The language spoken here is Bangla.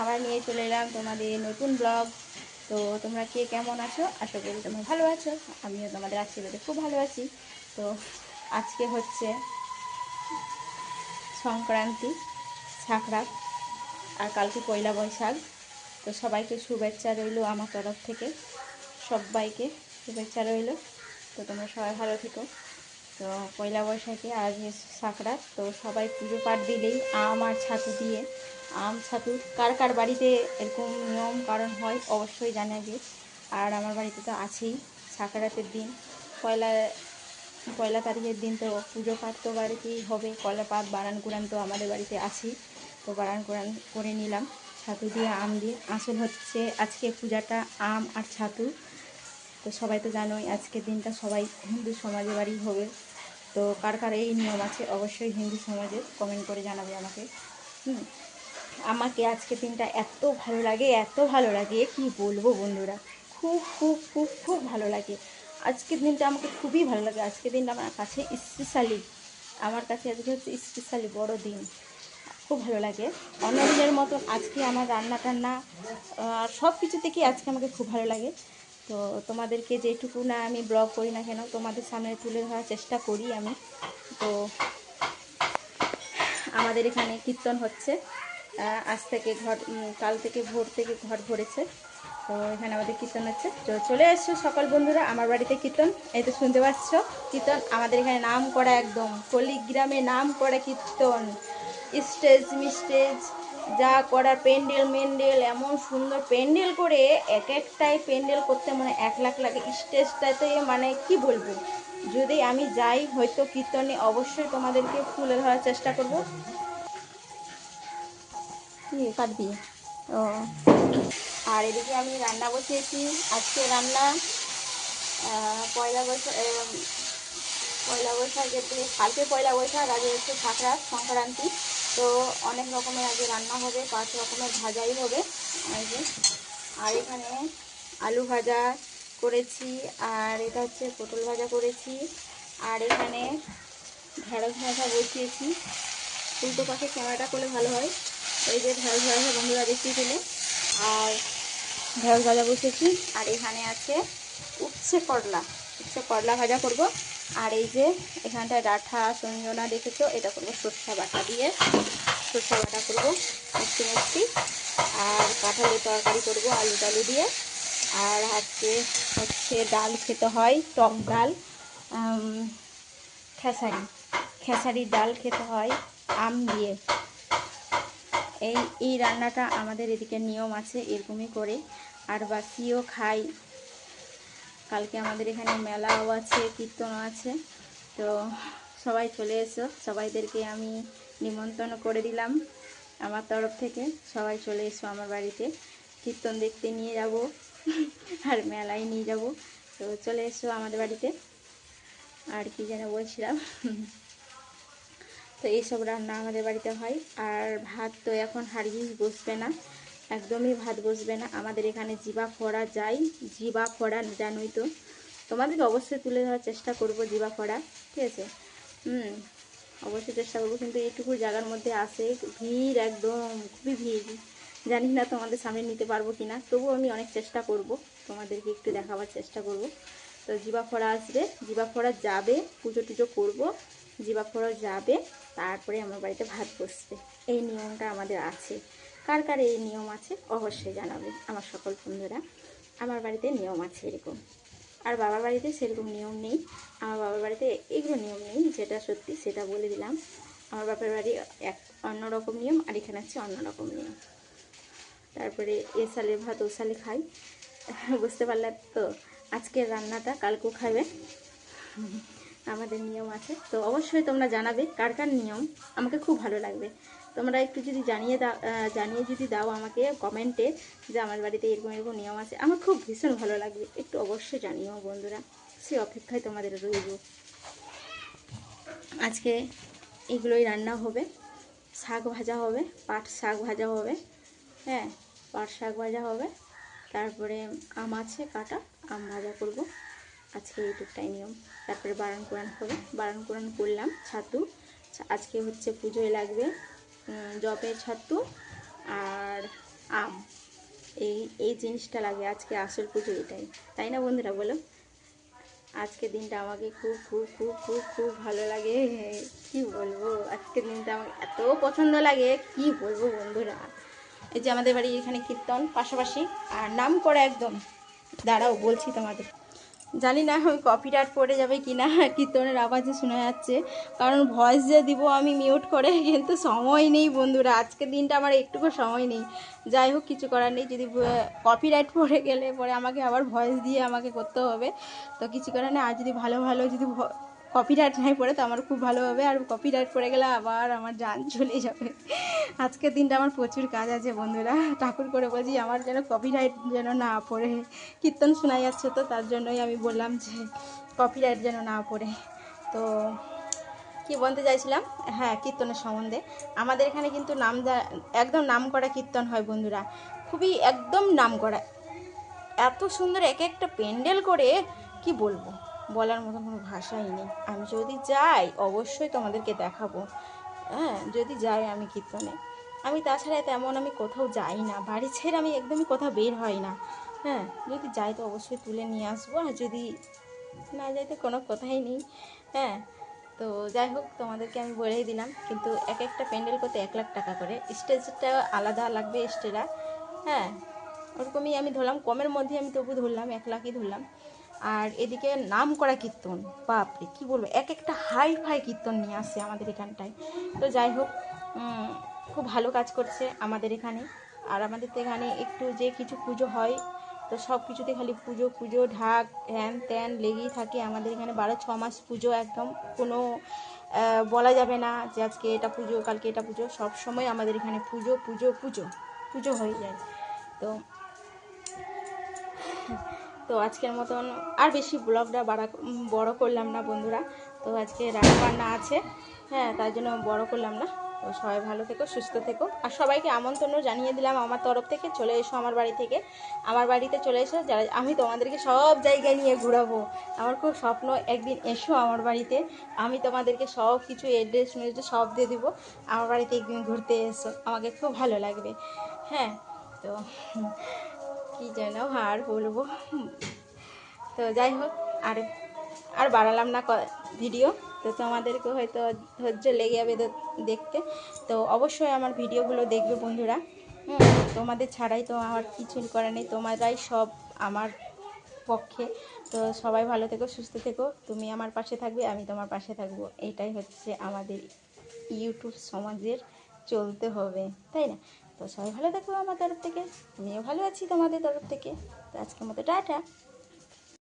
আবার নিয়ে চলে এলাম তোমাদের নতুন ব্লগ। তো তোমরা কে কেমন আছো? আশা করি তোমরা ভালো আছো। আমিও তোমাদের আশীর্বাদে খুব ভালো আছি। তো আজকে হচ্ছে সংক্রান্তি, সাকরাত, আর কালকে পয়লা বৈশাখ। তো সবাইকে শুভেচ্ছা রইল আমার তরফ থেকে, সবাইকে শুভেচ্ছা রইল। তো তোমরা সবাই ভালো থেকো। তো পয়লা বৈশাখে আজ সাকরাত, তো সবাই পুজো পাঠ দিলেই আম আর ছাতু দিয়ে, আম ছাতু কার কার বাড়িতে এরকম নিয়ম কারণ হয় অবশ্যই জানাবে। আর আমার বাড়িতে তো আছেই। সাকরাতের দিন পয়লা পয়লা তারিখের দিন তো পুজো পাঠ তো বাড়িতেই হবে। কলা পাত বারান কুড়ান তো আমাদের বাড়িতে আছেই। তো বারান কুড়ান করে নিলাম ছাতু দিয়ে, আম দিয়ে। আসল হচ্ছে আজকে পূজাটা আম আর ছাতু। তো সবাই তো জানোই আজকের দিনটা সবাই হিন্দু সমাজে বাড়ি হবে। তো কার কার এই নিয়ম আছে অবশ্যই হিন্দু সমাজে কমেন্ট করে জানাবে আমাকে। আমাকে আজকের দিনটা এত ভালো লাগে, এত ভালো লাগে কি বলবো বন্ধুরা। খুব খুব খুব খুব ভালো লাগে আজকের দিনটা। আমাকে খুবই ভালো লাগে আজকের দিনটা আমার কাছে স্পেশালি। আমার কাছে আজকে হচ্ছে স্পেশালি বড় দিন। খুব ভালো লাগে। অন্য দিনের মতন আজকে আমার রান্না টান্না সব কিছু থেকেই আজকে আমাকে খুব ভালো লাগে। তো তোমাদেরকে যেটুকু না আমি ব্লগ করি না কেন তোমাদের সামনে তুলে ধরার চেষ্টা করি আমি। তো আমাদের এখানে কীর্তন হচ্ছে। আজ থেকে কাল থেকে ভোর থেকে ঘর ভরেছে। তো এখানে আমাদের কীর্তন হচ্ছে। তো চলে এসছো সকল বন্ধুরা আমার বাড়িতে কীর্তন। এই তো শুনতে পাচ্ছ কীর্তন। আমাদের এখানে নাম করা, একদম কলিগ্রামে নাম করা কীর্তন। স্টেজ মিস্টেজ যা করার, প্যান্ডেল মেন্ডেল, এমন সুন্দর প্যান্ডেল করে, এক একটাই প্যান্ডেল করতে মানে 1 লাখ লাগে। স্টেজটাতে মানে কি বলবো, যদি আমি যাই হয়তো কীর্তনে অবশ্যই তোমাদেরকে তুলে ধরার চেষ্টা করব। কি কাটবি? ও, আর এদিকে আমি রান্না বসিয়েছি। আজকে রান্না পয়লা বৈশাখ, পয়লা বৈশাখের দিকে, কালকে পয়লা বৈশাখ, আগে হচ্ছে সাকরাত সংক্রান্তি। তো অনেক রকমের আগে রান্না হবে, 5 রকমের ভাজাই হবে। আর এখানে আলু ভাজা করেছি, আর এটা হচ্ছে পটল ভাজা করেছি, আর এখানে ঢেঁড়স ভাজা বসিয়েছি। উল্টো পাশে ক্যামেরাটা করলে ভালো হয়। এই যে ঢেঁড়স ভাজা বন্ধুরা দেখিয়ে দিলে। আর ঢেঁড়স ভাজা বসিয়েছি। আর এখানে আছে উচ্ছে করলা ভাজা করব। আর এই যে এখানটায় ডাঁটা সঞ্জনা দেখেছো, এটা করবো সরষা বাটা দিয়ে, সরষা বাটা করবো মিষ্টি মিষ্টি। আর কাঁঠালের তরকারি করব আলু টালু দিয়ে। আর আজকে হচ্ছে ডাল খেতে হয়, টক ডাল, খেসারির ডাল খেতে হয় আম দিয়ে। এই রান্নাটা আমাদের এদিকে নিয়ম আছে, এরকমই করে। আর বাসিও খাই। কালকে আমাদের এখানে মেলাও আছে, কীর্তনও আছে। তো সবাই চলে এসো, সবাইদেরকে আমি নিমন্ত্রণ করে দিলাম আমার তরফ থেকে। সবাই চলে এসো আমার বাড়িতে, কীর্তন দেখতে নিয়ে যাব আর মেলায় নিয়ে যাব। তো চলে এসো আমাদের বাড়িতে। আর কি যেন বলছিলাম তো এইসব রান্না আমাদের বাড়িতে হয়। আর ভাত তো এখন হাড়িস বসবে না, একদমই ভাত বসবে না। আমাদের এখানে জিবা ফোড়া যায়, জিবা ফোড়া জানোই তো। তোমাদেরকে অবশ্যই তুলে ধরার চেষ্টা করব জিবা ফোড়া, ঠিক আছে? অবশ্যই চেষ্টা করবো। কিন্তু এইটুকু জায়গার মধ্যে আসে ভিড়, একদম খুবই ভিড়। জানি না তোমাদের সামনে নিতে পারবো কি না, তবুও আমি অনেক চেষ্টা করব, তোমাদেরকে একটু দেখাবার চেষ্টা করব। তো জিবা ফোড়া আসবে, জিবা ফোড়া যাবে, পুজো টুজো করবো, জিবা ফোড়া যাবে, তারপরে আমার বাড়িতে ভাত বসবে। এই নিয়মটা আমাদের আছে। কার কার এই নিয়ম আছে অবশ্যই জানাবে আমার সকল বন্ধুরা। আমার বাড়িতে নিয়ম আছে এরকম। আর বাবার বাড়িতে সেরকম নিয়ম নেই। আমার বাবার বাড়িতে এগুলো নিয়ম নেই, যেটা সত্যি সেটা বলে দিলাম। আমার বাপের বাড়ি অন্যরকম নিয়ম, আর এখানে হচ্ছে অন্যরকম নিয়ম। তারপরে এ সালে ভাত ও সালে খাই, বুঝতে পারলে তো? আজকের রান্নাটা কালকেও খাবে, আমাদের নিয়ম আছে। তো অবশ্যই তোমরা জানাবে কার কার নিয়ম, আমাকে খুব ভালো লাগবে। তোমরা একটু যদি জানিয়ে যদি দাও আমাকে কমেন্টে যে আমার বাড়িতে এরকম এরকম নিয়ম আছে, আমার খুব ভীষণ ভালো লাগবে। একটু অবশ্যই জানিও বন্ধুরা, সে অপেক্ষায় তোমাদের রইব। আজকে এগুলোই রান্না হবে। শাক ভাজা হবে, পাট শাক ভাজা হবে। হ্যাঁ, পাট শাক ভাজা হবে। তারপরে আম আছে কাটা, আম ভাজা করব। আজকে এইটুকটাই নিয়ম। তারপরে বারণ কোরআন হবে, বারণ কোরআন করলাম। ছাতু আজকে হচ্ছে পুজোয় লাগবে, জবের ছাতু। আর আম, এই এই জিনিসটা লাগে আজকে আসল পুজো এটাই, তাই না বন্ধুরা বলো? আজকে দিনটা আমাকে খুব খুব খুব খুব খুব ভালো লাগে, কি বলবো, আজকের দিনটা আমাকে এত পছন্দ লাগে কি বলবো বন্ধুরা। এই যে আমাদের বাড়ি এখানে কীর্তন পাশাপাশি, আর নাম করা একদম, দাঁড়াও বলছি তোমাদের। জানি না আমি কপিরাইট পড়ে যাবে কি না, কীর্তনের আওয়াজে শোনা যাচ্ছে, কারণ ভয়েস যে দিব আমি মিউট করে, কিন্তু সময় নেই বন্ধুরা, আজকের দিনটা আমার একটুকু সময় নেই। যাই হোক, কিছু করার নেই, যদি কপিরাইট পড়ে গেলে পরে আমাকে আবার ভয়েস দিয়ে আমাকে করতে হবে, তো কিছু করার নেই। আর যদি ভালো ভালো যদি কপিরাইট নাই পড়ে তো আমার খুব ভালো হবে, আর কপিরাইট পড়ে গেলে আবার আমার জান চলে যাবে। আজকের দিনটা আমার প্রচুর কাজ আছে বন্ধুরা, ঠাকুর করে বলছি আমার যেন কপিরাইট যেন না পড়ে, কীর্তন শোনা যাচ্ছে তো তার জন্যই আমি বললাম যে কপিরাইট যেন না পড়ে। তো কি বলতে চাইছিলাম, হ্যাঁ, কীর্তনের সম্বন্ধে। আমাদের এখানে কিন্তু একদম নাম করা কীর্তন হয় বন্ধুরা, খুবই একদম নাম করা, এত সুন্দর এক একটা প্যান্ডেল করে, কি বলবো, বলার মতো কোনো ভাষাই নেই। আমি যদি যাই অবশ্যই তোমাদেরকে দেখাবো, হ্যাঁ, যদি যাই আমি কীর্তনে। আমি তাছাড়া তেমন আমি কোথাও যাই না, বাড়ি ছেড়ে আমি একদমই কোথাও বের হই না। হ্যাঁ, যদি যাই তো অবশ্যই তুলে নিয়ে আসবো, আর যদি না যাই তো কোনো কথাই নেই। হ্যাঁ, তো যাই হোক, তোমাদেরকে আমি বলেই দিলাম, কিন্তু এক একটা প্যান্ডেল করতে 1 লাখ টাকা করে, স্টেজটা আলাদা লাগবে এক্সট্রা। হ্যাঁ, ওরকমই আমি ধরলাম, কমের মধ্যে আমি তবু ধরলাম 1 লাখই ধরলাম। আর এদিকে নাম করা কীর্তন, বাপরে কী বলবো, এক একটা হাই ফাই কীর্তন নিয়ে আসে আমাদের এখানটায়। তো যাই হোক, খুব ভালো কাজ করছে আমাদের এখানে। আর আমাদের তো এখানে একটু যে কিছু পুজো হয়, তো সব কিছুতে খালি পুজো পুজো ঢাক হ্যান ত্যান লেগেই থাকে আমাদের এখানে, 12-6 মাস পুজো, একদম কোনো বলা যাবে না যে আজকে এটা পুজো কালকে এটা পুজো, সব সময় আমাদের এখানে পুজো পুজো পুজো পুজো হয়ে যায়। তো তো আজকের মতন আর বেশি ব্লগটা বড় করলাম না বন্ধুরা, তো আজকে রান্না আছে, হ্যাঁ, তার জন্য বড় করলাম না। তো সবাই ভালো থেকো, সুস্থ থেকো, আর সবাইকে আমন্ত্রণও জানিয়ে দিলাম আমার তরফ থেকে, চলে এসো আমার বাড়ি থেকে, আমার বাড়িতে চলে এসো, যারা আমি তোমাদেরকে সব জায়গায় নিয়ে ঘুরাবো। আমার খুব স্বপ্ন একদিন এসো আমার বাড়িতে, আমি তোমাদেরকে সব কিছু অ্যাড্রেস সব দিয়ে দেবো, আমার বাড়িতে একদিন ঘুরতে এসো, আমাকে খুব ভালো লাগবে। হ্যাঁ, তো কী যেন আর বলবো, তো যাই হোক, আর আর বাড়ালাম না ভিডিও, তো তোমাদেরকে হয়তো ধৈর্য লেগে যাবে দেখতে, তো অবশ্যই আমার ভিডিওগুলো দেখবে বন্ধুরা। তোমাদের ছাড়াই তো আমার কিছু করার নেই, তোমরাই সব আমার পক্ষে। তো সবাই ভালো থেকো, সুস্থ থেকো, তুমি আমার পাশে থাকবে, আমি তোমার পাশে থাকবো, এটাই হচ্ছে আমাদের ইউটিউব সমাজের চলতে হবে, তাই না? তো সবাই ভালো থাকো আমার তরফ থেকে, আমিও ভালো আছি তোমাদের তরফ থেকে। তো আজকের মতো টাটা।